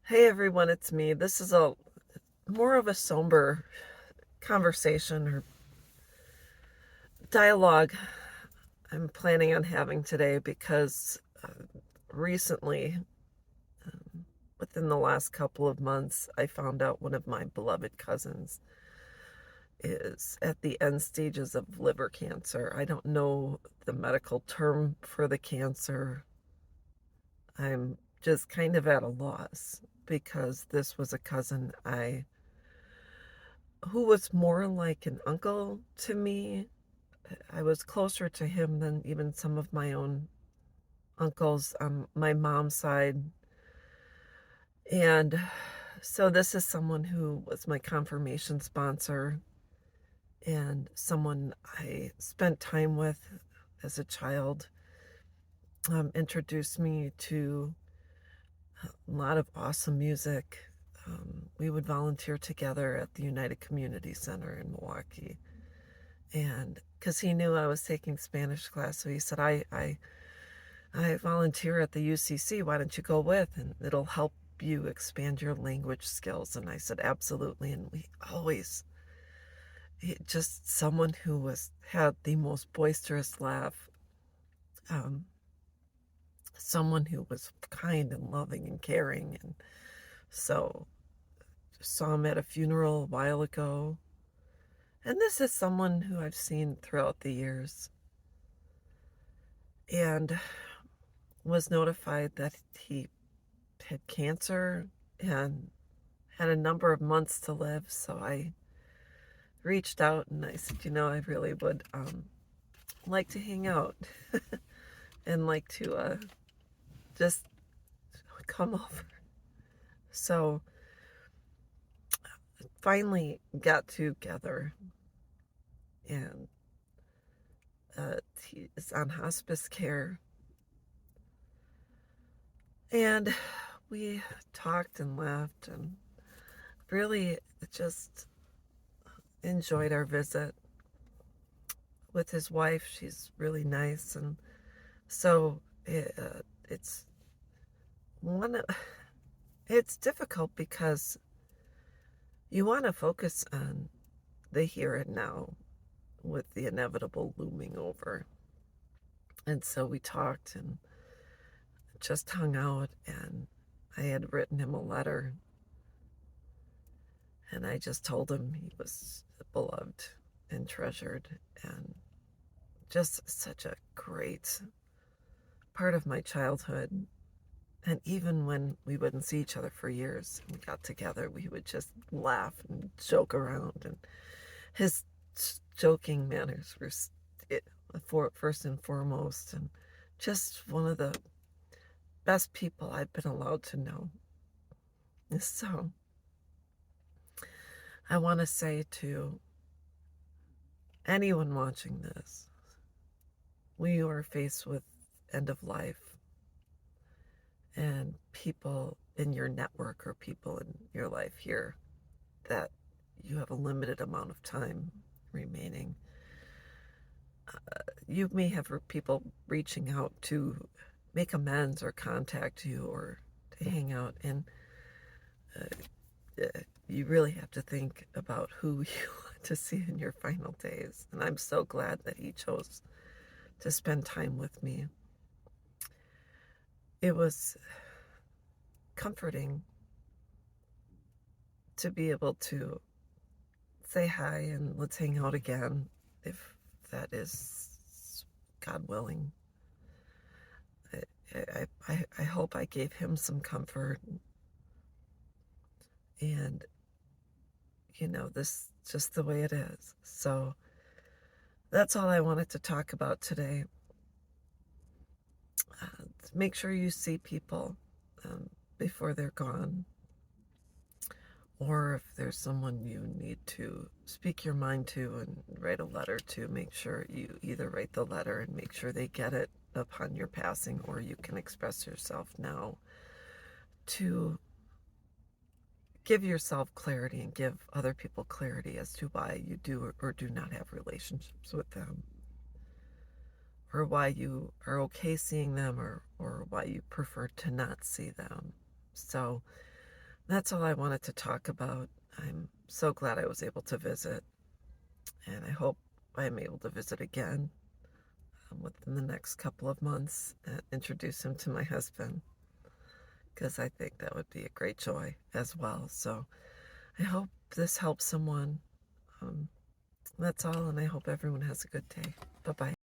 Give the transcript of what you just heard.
Hey everyone, it's me. This is a more of a somber conversation or dialogue I'm planning on having today because recently, within the last couple of months, I found out one of my beloved cousins is at the end stages of liver cancer. I don't know the medical term for the cancer. I'm just kind of at a loss because this was a cousin I who was more like an uncle to me. I was closer to him than even some of my own uncles on my mom's side. And so this is someone who was my confirmation sponsor and someone I spent time with as a child. Introduced me to a lot of awesome music. We would volunteer together at the United Community Center in Milwaukee. And because he knew I was taking Spanish class, so he said, I volunteer at the UCC. Why don't you go with? And it'll help you expand your language skills. And I said, absolutely. And we always, just someone who had the most boisterous laugh, um, someone who was kind and loving and caring. And so saw him at a funeral a while ago. And this is someone who I've seen throughout the years and was notified that he had cancer and had a number of months to live. So I reached out and I said, I really would like to hang out and like to just come over. So finally got together and he is on hospice care. And we talked and laughed and really just enjoyed our visit with his wife. She's really nice. And so it's one, it's difficult because you want to focus on the here and now with the inevitable looming over. And so we talked and just hung out, and I had written him a letter, and I just told him he was beloved and treasured and just such a great part of my childhood. And even when we wouldn't see each other for years and we got together, we would just laugh and joke around. And his joking manners were first and foremost, and just one of the best people I've been allowed to know. So I want to say to anyone watching this, we are faced with end of life, and people in your network or people in your life here that you have a limited amount of time remaining. You may have people reaching out to make amends or contact you or to hang out, and you really have to think about who you want to see in your final days. And I'm so glad that he chose to spend time with me. It was comforting to be able to say hi and let's hang out again if that is God willing. I hope I gave him some comfort, and this just the way it is. So that's all I wanted to talk about today. Make sure you see people um, before they're gone, or if there's someone you need to speak your mind to and write a letter to, make sure you either write the letter and make sure they get it upon your passing, or you can express yourself now to give yourself clarity and give other people clarity as to why you do or do not have relationships with them, or why you are okay seeing them, or why you prefer to not see them. So That's all I wanted to talk about. I'm so glad I was able to visit, and I hope I'm able to visit again within the next couple of months and introduce him to my husband, because I think that would be a great joy as well. So I hope this helps someone. Um, that's all, and I hope everyone has a good day. Bye bye.